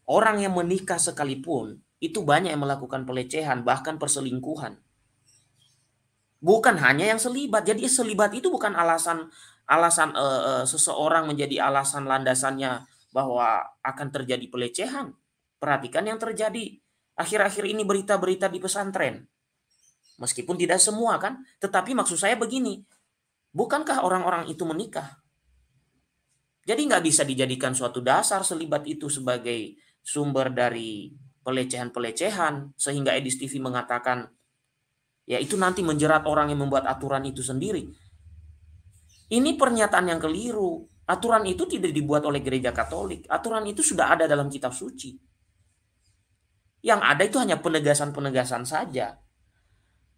Orang yang menikah sekalipun itu banyak yang melakukan pelecehan, bahkan perselingkuhan. Bukan hanya yang selibat. Jadi selibat itu bukan alasan alasan seseorang menjadi alasan landasannya bahwa akan terjadi pelecehan. Perhatikan yang terjadi akhir-akhir ini berita-berita di pesantren. Meskipun tidak semua kan, tetapi maksud saya begini, bukankah orang-orang itu menikah? Jadi nggak bisa dijadikan suatu dasar selibat itu sebagai sumber dari pelecehan-pelecehan sehingga Edis TV mengatakan ya itu nanti menjerat orang yang membuat aturan itu sendiri. Ini pernyataan yang keliru. Aturan itu tidak dibuat oleh gereja Katolik. Aturan itu sudah ada dalam kitab suci. Yang ada itu hanya penegasan-penegasan saja.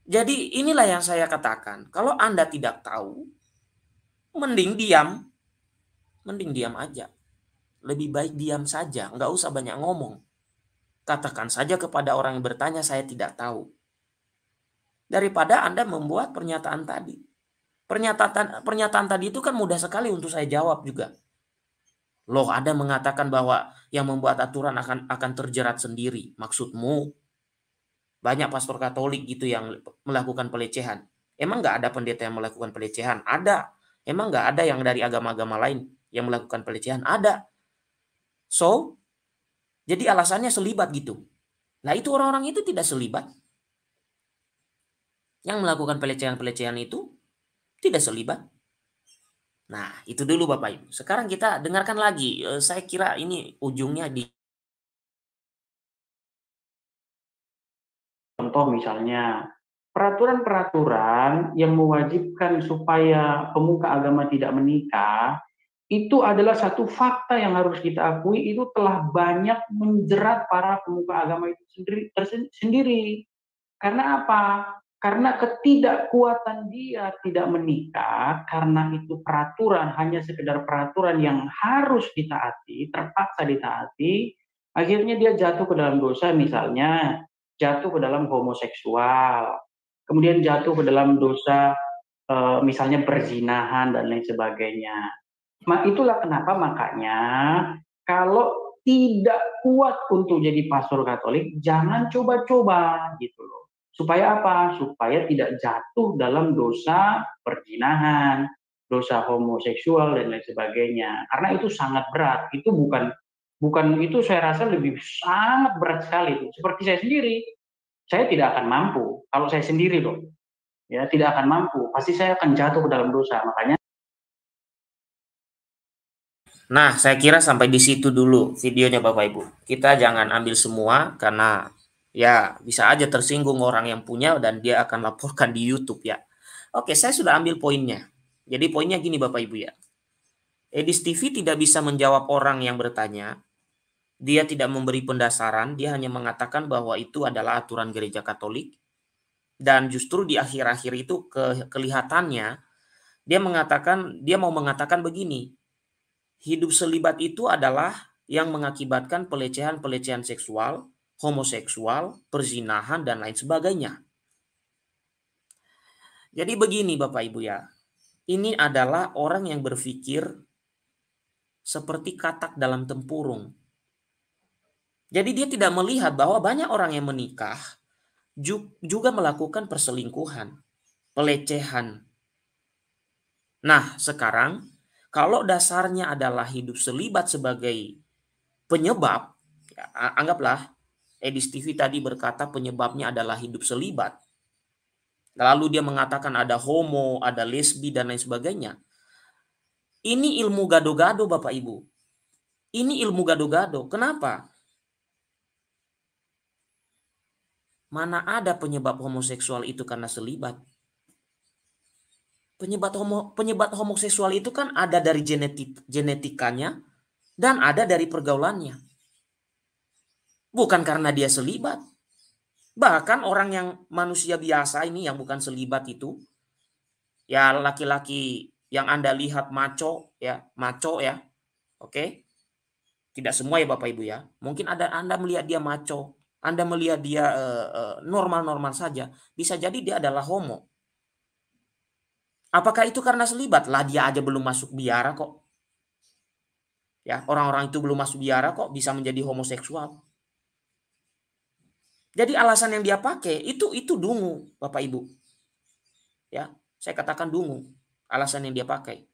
Jadi inilah yang saya katakan. Kalau Anda tidak tahu, mending diam. Mending diam aja. Lebih baik diam saja. Nggak usah banyak ngomong. Katakan saja kepada orang yang bertanya, saya tidak tahu. Daripada Anda membuat pernyataan tadi. Pernyataan tadi itu kan mudah sekali untuk saya jawab juga. Loh, Anda mengatakan bahwa yang membuat aturan akan terjerat sendiri. Maksudmu banyak pastor Katolik gitu yang melakukan pelecehan. Emang nggak ada pendeta yang melakukan pelecehan? Ada. Emang nggak ada yang dari agama-agama lain yang melakukan pelecehan? Ada. So, jadi alasannya selibat gitu. Nah itu orang-orang itu tidak selibat. Yang melakukan pelecehan-pelecehan itu tidak selibat. Nah itu dulu Bapak Ibu. Sekarang kita dengarkan lagi. Saya kira ini ujungnya di Contoh misalnya, peraturan-peraturan yang mewajibkan supaya pemuka agama tidak menikah, itu adalah satu fakta yang harus kita akui, itu telah banyak menjerat para pemuka agama itu sendiri. Karena apa? Karena ketidakkuatan dia tidak menikah, karena itu peraturan, hanya sekedar peraturan yang harus ditaati, terpaksa ditaati, akhirnya dia jatuh ke dalam dosa, misalnya jatuh ke dalam homoseksual, kemudian jatuh ke dalam dosa misalnya perzinahan dan lain sebagainya. Itulah kenapa makanya kalau tidak kuat untuk jadi pastor Katolik, jangan coba-coba gitu loh. Supaya apa? Supaya tidak jatuh dalam dosa perzinahan, dosa homoseksual dan lain sebagainya. Karena itu sangat berat. Itu bukan bukan itu, saya rasa lebih sangat berat sekali. Seperti saya sendiri, saya tidak akan mampu kalau saya sendiri loh. Ya, tidak akan mampu. Pasti saya akan jatuh ke dalam dosa. Makanya Nah, saya kira sampai di situ dulu videonya Bapak Ibu. Kita jangan ambil semua karena ya bisa aja tersinggung orang yang punya dan dia akan laporkan di YouTube ya. Oke, saya sudah ambil poinnya. Jadi poinnya gini Bapak Ibu ya. Edis TV tidak bisa menjawab orang yang bertanya. Dia tidak memberi pendasaran, dia hanya mengatakan bahwa itu adalah aturan gereja Katolik. Dan justru di akhir-akhir itu kelihatannya dia mau mengatakan begini, hidup selibat itu adalah yang mengakibatkan pelecehan-pelecehan seksual, homoseksual, perzinahan, dan lain sebagainya. Jadi begini Bapak Ibu ya, ini adalah orang yang berpikir seperti katak dalam tempurung. Jadi dia tidak melihat bahwa banyak orang yang menikah juga melakukan perselingkuhan, pelecehan. Nah sekarang kalau dasarnya adalah hidup selibat sebagai penyebab, ya, anggaplah Edis TV tadi berkata penyebabnya adalah hidup selibat. Lalu dia mengatakan ada homo, ada lesbi, dan lain sebagainya. Ini ilmu gado-gado Bapak Ibu. Ini ilmu gado-gado. Kenapa? Mana ada penyebab homoseksual itu karena selibat. Penyebab homoseksual itu kan ada dari genetikanya dan ada dari pergaulannya. Bukan karena dia selibat. Bahkan orang yang manusia biasa ini yang bukan selibat itu, ya laki-laki yang Anda lihat maco ya. Oke. Tidak semua ya Bapak Ibu ya. Mungkin ada Anda melihat dia maco, Anda melihat dia normal-normal saja, bisa jadi dia adalah homo. Apakah itu karena selibat? Lah dia aja belum masuk biara kok. Ya, orang-orang itu belum masuk biara kok bisa menjadi homoseksual. Jadi alasan yang dia pakai itu dungu, Bapak Ibu. Ya, saya katakan dungu. Alasan yang dia pakai.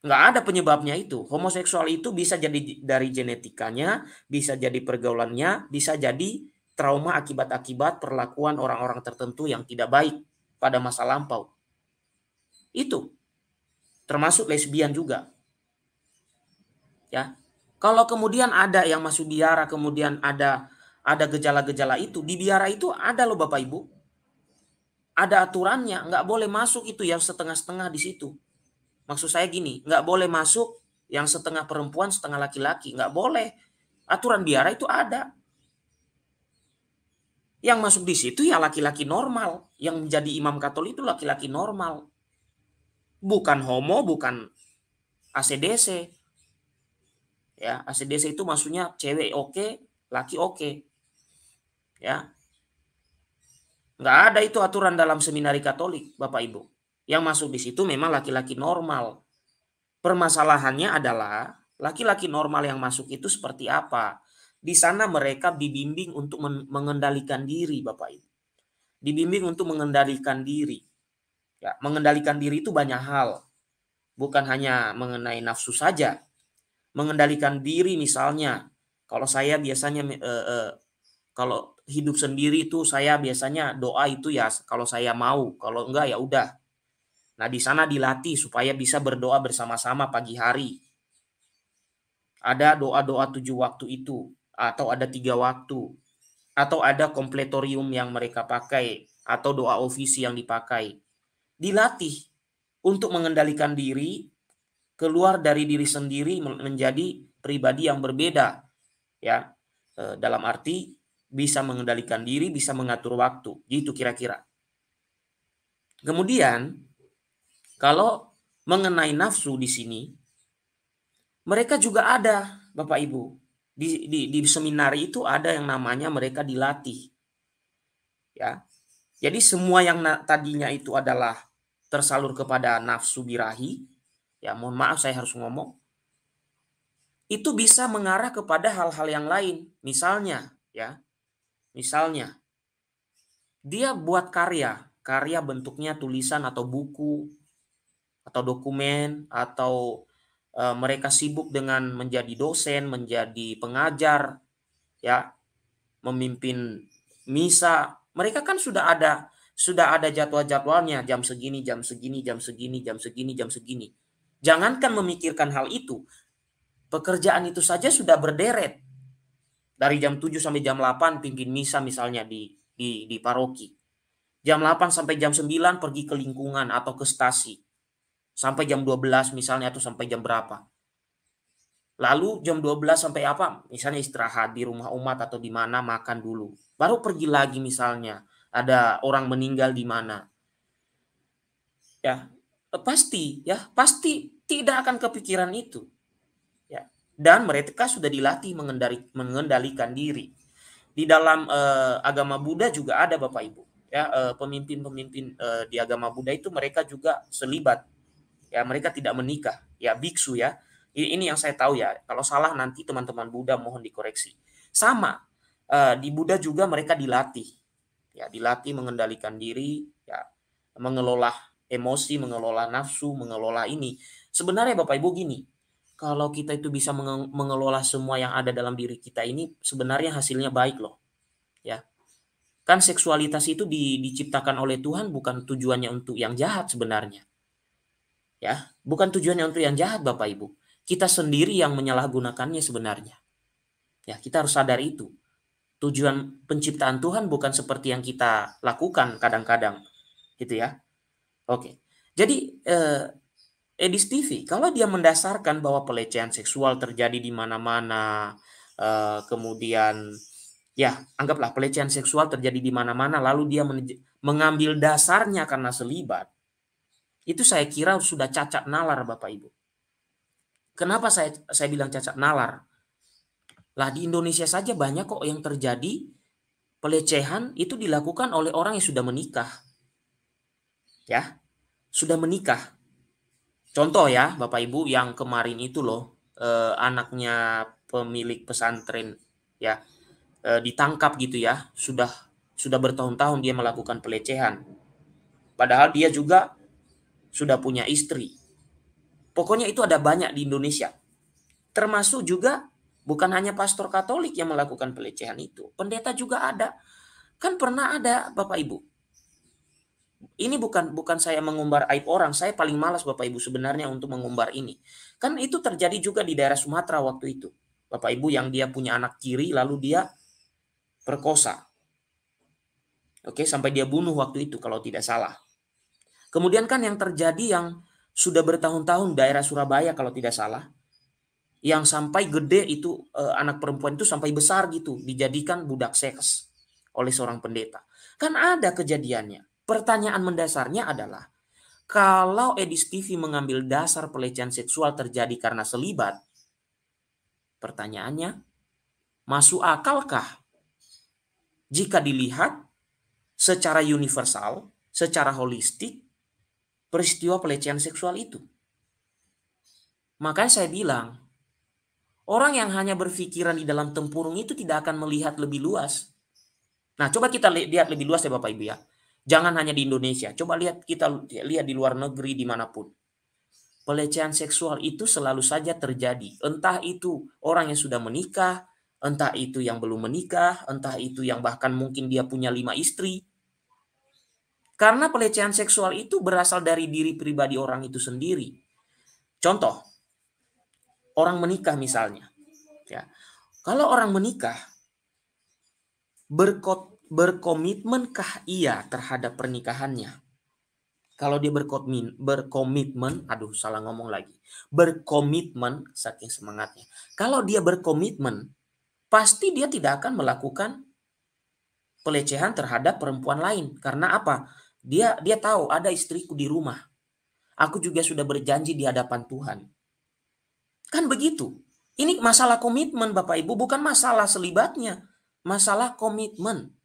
Nggak ada penyebabnya itu. Homoseksual itu bisa jadi dari genetikanya, bisa jadi pergaulannya, bisa jadi trauma akibat-akibat perlakuan orang-orang tertentu yang tidak baik pada masa lampau. Itu termasuk lesbian juga. Ya. Kalau kemudian ada yang masuk biara, kemudian ada gejala-gejala itu, di biara itu ada loh Bapak Ibu. Ada aturannya, nggak boleh masuk itu yang setengah-setengah di situ. Maksud saya gini, nggak boleh masuk yang setengah perempuan, setengah laki-laki. Nggak boleh. Aturan biara itu ada. Yang masuk di situ ya laki-laki normal. Yang menjadi imam Katolik itu laki-laki normal. Bukan homo, bukan ACDC. Ya, ACDC itu maksudnya cewek oke, laki oke. Ya. Nggak ada itu aturan dalam seminari Katolik, Bapak Ibu. Yang masuk di situ memang laki-laki normal. Permasalahannya adalah laki-laki normal yang masuk itu seperti apa? Di sana mereka dibimbing untuk mengendalikan diri, Bapak Ibu. Dibimbing untuk mengendalikan diri. Ya, mengendalikan diri itu banyak hal. Bukan hanya mengenai nafsu saja. Mengendalikan diri misalnya, kalau saya biasanya kalau hidup sendiri itu saya biasanya doa itu ya kalau saya mau, kalau enggak ya udah. Nah, di sana dilatih supaya bisa berdoa bersama-sama pagi hari. Ada doa-doa 7 waktu itu, atau ada 3 waktu, atau ada kompletorium yang mereka pakai, atau doa ofisi yang dipakai. Dilatih untuk mengendalikan diri, keluar dari diri sendiri menjadi pribadi yang berbeda. Ya, dalam arti bisa mengendalikan diri, bisa mengatur waktu. Gitu kira-kira. Kemudian, kalau mengenai nafsu di sini, mereka juga ada, Bapak Ibu. Di seminari itu ada yang namanya mereka dilatih. Ya. Jadi semua yang tadinya itu adalah tersalur kepada nafsu birahi, ya mohon maaf saya harus ngomong, itu bisa mengarah kepada hal-hal yang lain. Misalnya, ya. Misalnya, dia buat karya bentuknya tulisan atau buku atau dokumen atau mereka sibuk dengan menjadi dosen, menjadi pengajar, ya, memimpin misa. Mereka kan sudah ada jadwal-jadwalnya, jam segini, jam segini, jam segini, jam segini, jam segini. Jangankan memikirkan hal itu, pekerjaan itu saja sudah berderet. Dari jam 7 sampai jam 8 pimpin misa misalnya di paroki. Jam 8 sampai jam 9 pergi ke lingkungan atau ke stasi. Sampai jam 12 misalnya atau sampai jam berapa. Lalu jam 12 sampai apa? Misalnya istirahat di rumah umat atau di mana, makan dulu. Baru pergi lagi misalnya. Ada orang meninggal di mana. Ya, pasti tidak akan kepikiran itu. Ya. Dan mereka sudah dilatih mengendalikan diri. Di dalam agama Buddha juga ada Bapak Ibu. Ya, pemimpin-pemimpin di agama Buddha itu mereka juga selibat. Ya, mereka tidak menikah. Ya, biksu ya. Ini yang saya tahu ya. Kalau salah nanti teman-teman Buddha mohon dikoreksi. Sama di Buddha juga mereka dilatih. Ya, dilatih mengendalikan diri, ya, mengelola emosi, mengelola nafsu, mengelola ini. Sebenarnya Bapak Ibu gini, kalau kita itu bisa mengelola semua yang ada dalam diri kita ini, sebenarnya hasilnya baik loh. Ya. Kan seksualitas itu diciptakan oleh Tuhan bukan tujuannya untuk yang jahat sebenarnya. Ya, bukan tujuannya untuk yang jahat Bapak Ibu. Kita sendiri yang menyalahgunakannya sebenarnya. Ya, kita harus sadar itu. Tujuan penciptaan Tuhan bukan seperti yang kita lakukan kadang-kadang. Gitu ya. Oke. Jadi Edis TV kalau dia mendasarkan bahwa pelecehan seksual terjadi di mana-mana, kemudian ya anggaplah pelecehan seksual terjadi di mana-mana lalu dia mengambil dasarnya karena selibat. Itu saya kira sudah cacat nalar Bapak Ibu. Kenapa saya bilang cacat nalar? Lah di Indonesia saja banyak kok yang terjadi pelecehan itu dilakukan oleh orang yang sudah menikah. Ya, sudah menikah. Contoh ya Bapak Ibu yang kemarin itu loh, anaknya pemilik pesantren ya ditangkap gitu ya, sudah bertahun-tahun dia melakukan pelecehan. Padahal dia juga sudah punya istri. Pokoknya itu ada banyak di Indonesia. Termasuk juga bukan hanya pastor Katolik yang melakukan pelecehan itu. Pendeta juga ada. Kan pernah ada Bapak Ibu. Ini bukan saya mengumbar aib orang, saya paling malas Bapak Ibu sebenarnya untuk mengumbar ini. Kan itu terjadi juga di daerah Sumatera waktu itu. Bapak Ibu yang dia punya anak kiri lalu dia perkosa. Oke, sampai dia bunuh waktu itu kalau tidak salah. Kemudian kan yang terjadi yang sudah bertahun-tahun daerah Surabaya kalau tidak salah, yang sampai gede itu anak perempuan itu sampai besar gitu, dijadikan budak seks oleh seorang pendeta. Kan ada kejadiannya. Pertanyaan mendasarnya adalah, kalau Edis TV mengambil dasar pelecehan seksual terjadi karena selibat, pertanyaannya, masuk akalkah jika dilihat secara universal, secara holistik, peristiwa pelecehan seksual itu? Makanya saya bilang, orang yang hanya berpikiran di dalam tempurung itu tidak akan melihat lebih luas. Nah, coba kita lihat lebih luas ya Bapak Ibu ya. Jangan hanya di Indonesia, coba kita lihat di luar negeri dimanapun. Pelecehan seksual itu selalu saja terjadi. Entah itu orang yang sudah menikah, entah itu yang belum menikah, entah itu yang bahkan mungkin dia punya 5 istri. Karena pelecehan seksual itu berasal dari diri pribadi orang itu sendiri. Contoh, orang menikah misalnya. Ya. Kalau orang menikah, berkomitmenkah ia terhadap pernikahannya? Kalau dia berkomitmen, aduh salah ngomong lagi. Berkomitmen, saking semangatnya. Kalau dia berkomitmen, pasti dia tidak akan melakukan pelecehan terhadap perempuan lain. Karena apa? Dia tahu ada istriku di rumah. Aku juga sudah berjanji di hadapan Tuhan. Kan begitu. Ini masalah komitmen Bapak Ibu, bukan masalah selibatnya. Masalah komitmen.